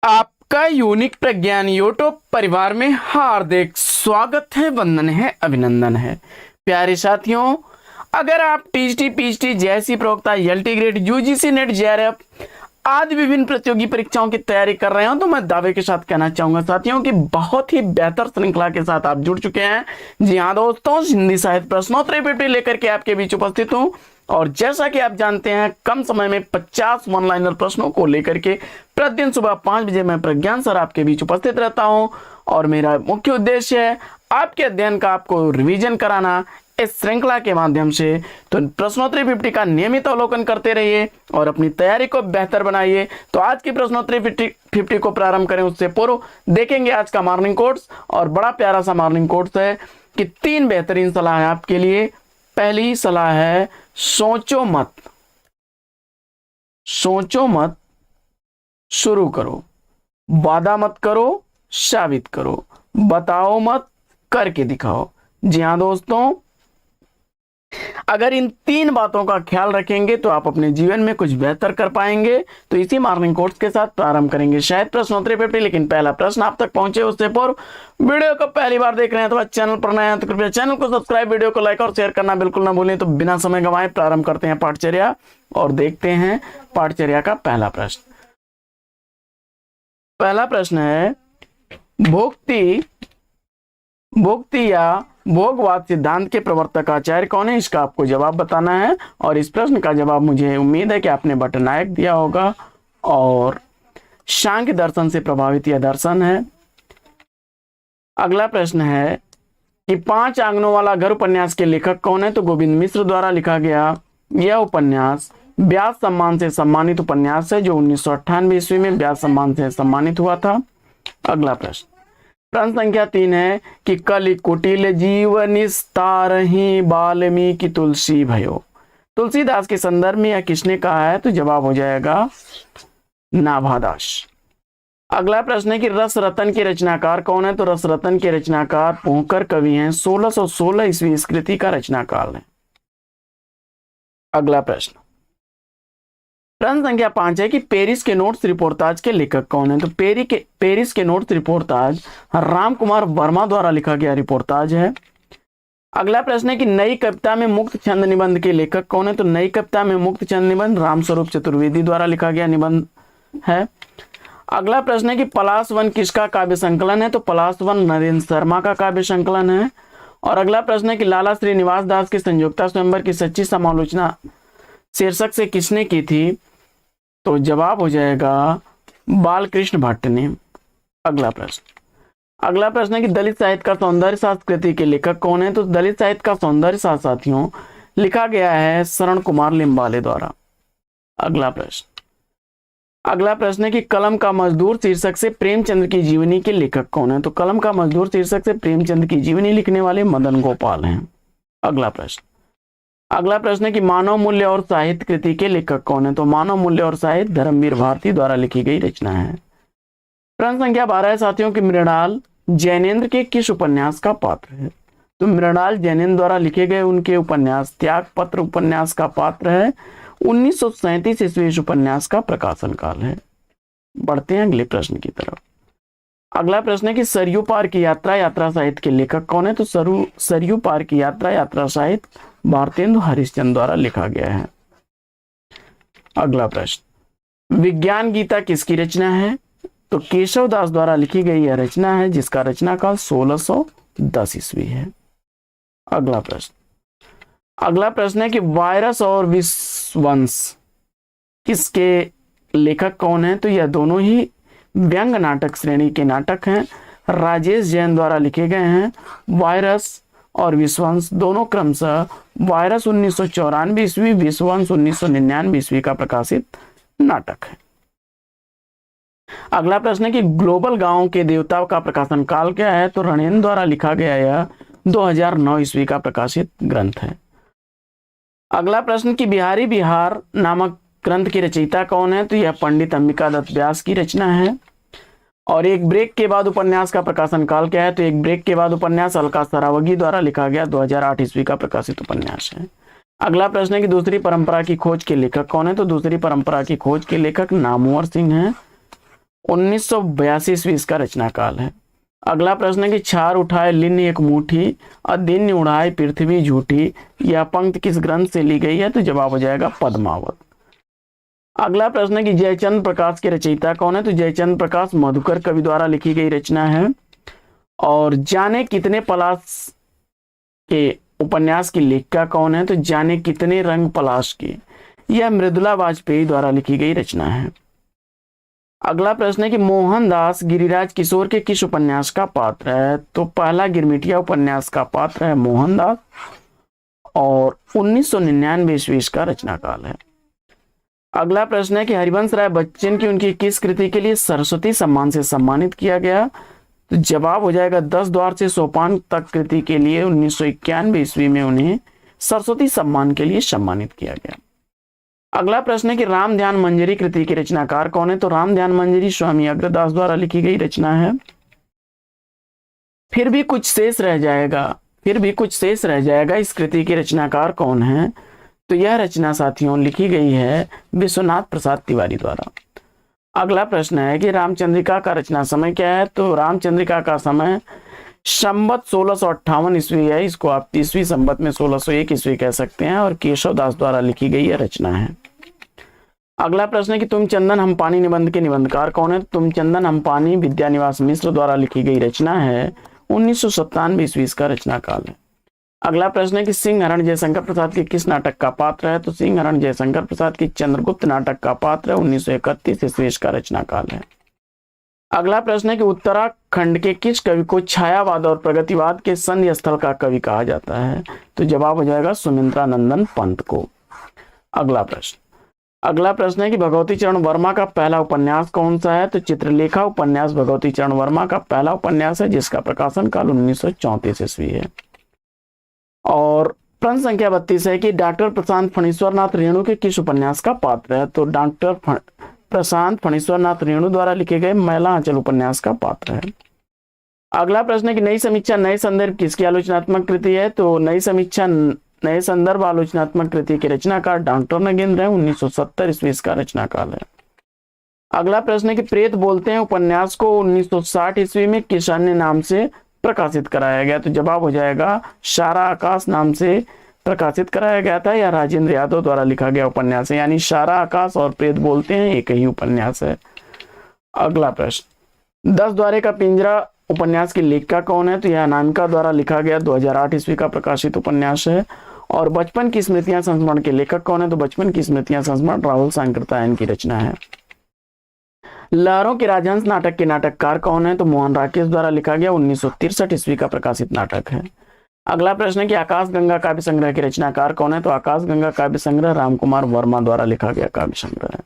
आपका यूनिक प्रज्ञान यूट्यूब परिवार में हार्दिक स्वागत है, वंदन है, अभिनंदन है। प्यारे साथियों, अगर आप टीजीटी, पीजीटी, जेएससी प्रवक्ता, LT grade, UGC net, JRF आदि विभिन्न प्रतियोगी परीक्षाओं की तैयारी कर रहे हो तो मैं दावे के साथ कहना चाहूंगा साथियों कि बहुत ही बेहतर श्रृंखला के साथ आप जुड़ चुके हैं। जी हाँ दोस्तों, हिंदी साहित्य प्रश्नोत्तरी पेपर लेकर के आपके बीच उपस्थित हूँ। और जैसा कि आप जानते हैं, कम समय में 50 वन लाइनर प्रश्नों को लेकर के प्रतिदिन सुबह 5 बजे मैं प्रज्ञान सर आपके बीच उपस्थित रहता हूं। और मेरा मुख्य उद्देश्य है आपके अध्ययन का आपको रिवीजन कराना इस श्रृंखला के माध्यम से। तो प्रश्नोत्तरी 50 का नियमित अवलोकन करते रहिए और अपनी तैयारी को बेहतर बनाइए। तो आज की प्रश्नोत्तरी 50 को प्रारंभ करें उससे पूर्व देखेंगे आज का मॉर्निंग कोट्स। और बड़ा प्यारा सा मॉर्निंग कोट्स है कि 3 बेहतरीन सलाह है आपके लिए। पहली सलाह है, सोचो मत, सोचो मत, शुरू करो। वादा मत करो, साबित करो। बताओ मत, करके दिखाओ। जी हाँ दोस्तों, अगर इन 3 बातों का ख्याल रखेंगे तो आप अपने जीवन में कुछ बेहतर कर पाएंगे। तो इसी मॉर्निंग कोर्स के साथ प्रारंभ करेंगे शायद प्रश्नोत्तरी पेपर। लेकिन पहला प्रश्न आप तक पहुंचे उससे पूर्व वीडियो को पहली बार देख रहे हैं तो चैनल पर नए हैं तो कृपया चैनल को सब्सक्राइब, वीडियो को लाइक और शेयर करना बिल्कुल ना भूलें। तो बिना समय गंवाए प्रारंभ करते हैं पाठचर्या और देखते हैं पाठचर्या का पहला प्रश्न। पहला प्रश्न है, भुक्ति या भोगवाद सिद्धांत के प्रवर्तक आचार्य कौन है? इसका आपको जवाब बताना है। और इस प्रश्न का जवाब मुझे उम्मीद है कि आपने बटनायक दिया होगा। और सांख्य दर्शन से प्रभावित यह दर्शन है। अगला प्रश्न है कि 5 आंगनों वाला घर उपन्यास के लेखक कौन है? तो गोविंद मिश्र द्वारा लिखा गया यह उपन्यास व्यास सम्मान से सम्मानित उपन्यास है, जो 1998 ईस्वी में व्यास सम्मान से सम्मानित हुआ था। अगला प्रश्न संख्या 3 है कि कलि कुटिल जीवनिस्तारहि वाल्मीकि तुलसी भयो। तुलसीदास के संदर्भ में यह किसने कहा है? तो जवाब हो जाएगा नाभादास। अगला प्रश्न है कि रस रतन के रचनाकार कौन है? तो रस रतन के रचनाकार पोहकर कवि हैं, 1616 ईस्वी इस कृति का रचनाकाल है। अगला प्रश्न संख्या 5 है कि पेरिस के नोट्स रिपोर्टाज के लेखक कौन है? तो पेरिस के नोट्स रिपोर्टाज राम कुमार वर्मा द्वारा लिखा गया रिपोर्टाज है। अगला प्रश्न है कि नई कविता में मुक्त छंद निबंध के लेखक कौन है? तो नई कविता में मुक्त छंद निबंध रामस्वरूप चतुर्वेदी द्वारा लिखा गया निबंध है। अगला प्रश्न है कि पलाश वन किसका काव्य संकलन है? तो पलाश वन नरेंद्र शर्मा का काव्य संकलन है। और अगला प्रश्न है कि लाला श्रीनिवास दास की संयुक्ता स्वयंवर की सच्ची समालोचना शीर्षक से किसने की थी? तो जवाब हो जाएगा बालकृष्ण भट्ट ने। अगला प्रश्न है कि दलित साहित्य का सौंदर्य शास्त्र कृति के लेखक कौन है? तो दलित साहित्य का सौंदर्य शास्त्र साथियों लिखा गया है शरण कुमार लिम्बाले द्वारा। अगला प्रश्न है कि कलम का मजदूर शीर्षक से प्रेमचंद्र की जीवनी के लेखक कौन है? तो कलम का मजदूर शीर्षक से प्रेमचंद्र की जीवनी लिखने वाले मदन गोपाल हैं। अगला प्रश्न है कि मानव मूल्य और साहित्य कृति के लेखक कौन है? तो मानव मूल्य और साहित्य धर्मवीर भारती द्वारा लिखी गई रचना है। प्रश्न संख्या 12 है साथियों कि मृणाल जैनेन्द्र के किस उपन्यास का पात्र है? तो मृणाल जैनेन्द्र द्वारा लिखे गए उनके उपन्यास त्याग पत्र उपन्यास का पात्र है। 1937 ईस्वी इस उपन्यास का प्रकाशन काल है। बढ़ते हैं अगले प्रश्न की तरफ। अगला प्रश्न है कि सरयू पार की यात्रा साहित्य के लेखक कौन है? तो सरयू पार की यात्रा साहित्य भारतेंदु हरिश्चंद्र द्वारा लिखा गया है। अगला प्रश्न, विज्ञान गीता किसकी रचना है? तो केशव दास द्वारा लिखी गई यह रचना है जिसका रचना काल 1610 ईस्वी है। अगला प्रश्न है कि वायरस और विश्ववंश किसके लेखक कौन है? तो यह दोनों ही व्यंग नाटक श्रेणी के नाटक हैं, राजेश जैन द्वारा लिखे गए हैं। वायरस और विश्ववंश दोनों क्रमशः वायरस 1994 ईस्वी, विश्ववंश 1999 ईस्वी का प्रकाशित नाटक है। अगला प्रश्न है कि ग्लोबल गांव के देवता का प्रकाशन काल क्या है? तो रणेन्द्र द्वारा लिखा गया यह 2009 ईस्वी का प्रकाशित ग्रंथ है। अगला प्रश्न कि बिहारी बिहार नामक ग्रंथ की रचयिता कौन है? तो यह पंडित अंबिका दत्त व्यास की रचना है। और एक ब्रेक के बाद उपन्यास का प्रकाशन काल क्या है? तो एक ब्रेक के बाद उपन्यास अलका सरावगी द्वारा लिखा गया 2008 ईस्वी का प्रकाशित उपन्यास है। अगला प्रश्न है कि दूसरी परंपरा की खोज के लेखक कौन है? तो दूसरी परंपरा की खोज के लेखक नामवर सिंह हैं। 1982 ईस्वी इसका रचना काल है। अगला प्रश्न है कि छार उठाए लिन एक मुट्ठी और दिन उड़ाए पृथ्वी झूठी, यह पंक्ति किस ग्रंथ से ली गई है? तो जवाब हो जाएगा पद्मावत। अगला प्रश्न है कि जयचंद्र प्रकाश के रचयिता कौन है? तो जयचंद्र प्रकाश मधुकर कवि द्वारा लिखी गई रचना है। और जाने कितने पलाश के उपन्यास की लेखिका कौन है? तो जाने कितने रंग पलाश की, यह मृदुला वाजपेयी द्वारा लिखी गई रचना है। अगला प्रश्न है कि मोहनदास गिरिराज किशोर के किस उपन्यास का पात्र है? तो पहला गिरमिटिया उपन्यास का पात्र है मोहनदास और 1999 ईस्वी का रचना काल है। अगला प्रश्न है कि हरिवंश राय बच्चन की उनकी किस कृति के लिए सरस्वती सम्मान से सम्मानित किया गया? तो जवाब हो जाएगा 10 द्वार से सोपान तक कृति के लिए 1991 ईस्वी में उन्हें सरस्वती सम्मान के लिए सम्मानित किया गया। अगला प्रश्न है कि राम ध्यान मंजरी कृति के रचनाकार कौन है? तो राम ध्यान मंजरी स्वामी अग्रदास द्वारा लिखी गई रचना है। फिर भी कुछ शेष रह जाएगा इस कृति के रचनाकार कौन है? तो यह रचना साथियों लिखी गई है विश्वनाथ प्रसाद तिवारी द्वारा। अगला प्रश्न है कि रामचंद्रिका का रचना समय क्या है? तो रामचंद्रिका का समय संवत 1658 ईस्वी है। इसको आप ईस्वी संवत में 1601 ईस्वी कह सकते हैं और केशव दास द्वारा लिखी गई यह रचना है। अगला प्रश्न है कि तुम चंदन हम पानी निबंध के निबंधकार कौन है? तुम चंदन हम पानी विद्यानिवास मिश्र द्वारा लिखी गई रचना है। 1997 ईस्वी का रचना काल है। अगला प्रश्न है कि सिंह हरण जयशंकर प्रसाद के किस नाटक का पात्र है? तो सिंह हरण जयशंकर प्रसाद की चंद्रगुप्त नाटक का पात्र है। 1931 ईस्वी का रचना काल है। अगला प्रश्न है कि उत्तराखंड के किस कवि को छायावाद और प्रगतिवाद के संधि स्थल का कवि कहा जाता है? तो जवाब हो जाएगा सुमित्रानंदन पंत को। अगला प्रश्न है कि भगवती चरण वर्मा का पहला उपन्यास कौन सा है? तो चित्रलेखा उपन्यास भगवती चरण वर्मा का पहला उपन्यास है जिसका प्रकाशन काल 1934 ईस्वी है। और प्रश्न संख्या 32 है कि डॉक्टर प्रशांत फणीश्वर नाथ रेणु के किस उपन्यास का पात्र है? तो डॉक्टर प्रशांत फणीश्वर नाथ रेणु द्वारा लिखे गए मैला आंचल उपन्यास का पात्र है। अगला प्रश्न है कि नई समीक्षा नए संदर्भ किसकी आलोचनात्मक कृति है? तो नई समीक्षा नए संदर्भ आलोचनात्मक कृति के रचनाकार डॉक्टर नगेंद्र है। 1970 ईस्वी का रचना काल है। अगला प्रश्न है कि प्रेत बोलते हैं उपन्यास को 1960 ईस्वी में किस अन्य नाम से प्रकाशित कराया गया? तो जवाब हो जाएगा सारा आकाश नाम से प्रकाशित कराया गया था। या राजेंद्र यादव द्वारा लिखा गया उपन्यास है, यानी सारा आकाश और प्रेत बोलते हैं एक ही उपन्यास है। अगला प्रश्न 10 द्वारे का पिंजरा उपन्यास की लेखिका कौन है? तो यह अनामिका द्वारा लिखा गया 2008 ईस्वी का प्रकाशित उपन्यास है। और बचपन की स्मृतियां संस्मरण के लेखक कौन है? तो बचपन की स्मृतियां संस्मरण राहुल सांकृत्यायन की रचना है। लहरों के राजहंस नाटक के नाटककार कौन है? तो मोहन राकेश द्वारा लिखा गया 1963 ईस्वी का प्रकाशित नाटक है। अगला प्रश्न है कि आकाश गंगा काव्य संग्रह के रचनाकार कौन है? तो आकाश गंगा काव्य संग्रह रामकुमार वर्मा द्वारा लिखा गया काव्य संग्रह है।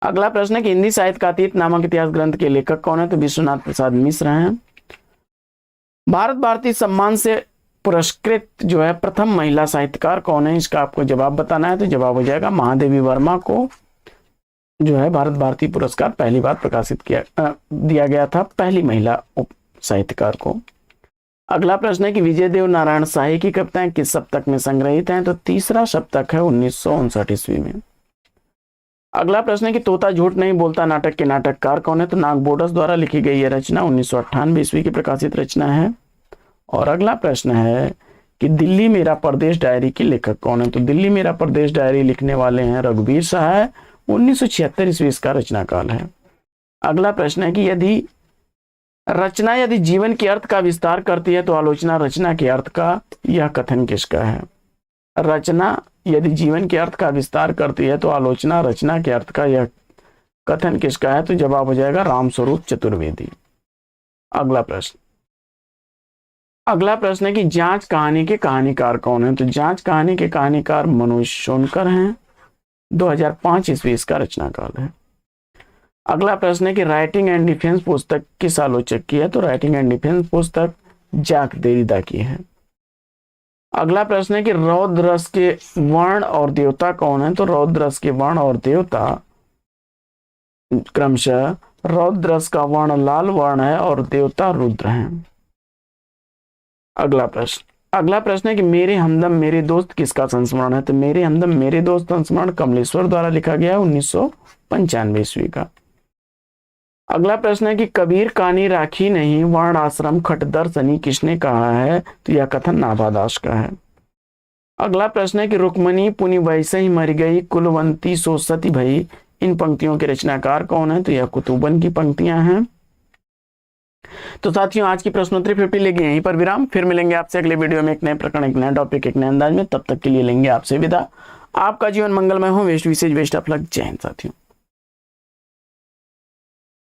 अगला प्रश्न है कि हिंदी साहित्य का अतीत नामक इतिहास ग्रंथ के लेखक कौन है? तो विश्वनाथ प्रसाद मिश्र हैं। भारत भारती सम्मान से पुरस्कृत जो है प्रथम महिला साहित्यकार कौन है? इसका आपको जवाब बताना है। तो जवाब हो जाएगा महादेवी वर्मा को जो है भारत भारती पुरस्कार पहली बार दिया गया था, पहली महिला साहित्यकार को। अगला प्रश्न है कि विजय देव नारायण शाही की कविताएं किस सप्तक में संग्रहित हैं? तो तीसरा सप्तक है 1959 ईस्वी में। अगला प्रश्न है कि तोता झूठ नहीं बोलता नाटक के नाटककार कौन है? तो नागबोडस द्वारा लिखी गई यह रचना 1998 ईस्वी की प्रकाशित रचना है। और अगला प्रश्न है कि दिल्ली मेरा परदेश डायरी के लेखक कौन है? तो दिल्ली मेरा परदेश डायरी लिखने वाले हैं रघुवीर सहाय। 1976 ईस्वी का रचना काल है। अगला प्रश्न है कि यदि जीवन के अर्थ का विस्तार करती है तो आलोचना रचना के अर्थ का, यह कथन किसका है? रचना यदि जीवन के अर्थ का विस्तार करती है तो आलोचना रचना के अर्थ का, यह कथन किसका है? तो जवाब हो जाएगा रामस्वरूप चतुर्वेदी। अगला प्रश्न है कि जांच कहानी के कहानीकार कौन है? तो जांच कहानी के कहानीकार मनोज सोनकर हैं। 2005 ईस्वी इसका रचना काल है। अगला प्रश्न है कि राइटिंग एंड डिफेंस पुस्तक किस आलोचक की है? तो राइटिंग एंड डिफेंस पुस्तक जैक देरिडा की है। अगला प्रश्न है कि रौद्र रस के वर्ण और देवता कौन है? तो रौद्र रस के वर्ण और देवता क्रमशः रौद्र रस का वर्ण लाल वर्ण है और देवता रुद्र हैं। अगला प्रश्न है कि मेरे हमदम मेरे दोस्त किसका संस्मरण है? तो मेरे हमदम मेरे दोस्त संस्मरण कमलेश्वर द्वारा लिखा गया है 1995 ईस्वी का। अगला प्रश्न है कि कबीर कानी राखी नहीं वर्ण आश्रम खटदर सनी किसने कहा है? तो यह कथन नाभादास का है। अगला प्रश्न है कि रुक्मणी पुनि वैसे ही मर गई कुलवंती सो सती भई, इन पंक्तियों के रचनाकार कौन है? तो यह कुतुबन की पंक्तियां हैं। तो साथियों आज की प्रश्नोत्तरी फिर लेंगे यहीं पर विराम, फिर मिलेंगे आपसे अगले वीडियो में एक नए प्रकरण, एक नया टॉपिक, एक नए अंदाज में। तब तक के लिए लेंगे आपसे विदा। आपका जीवन मंगलमय हो। वेस्ट विशेष बेस्ट ऑफ लक। जय हिंद साथियों।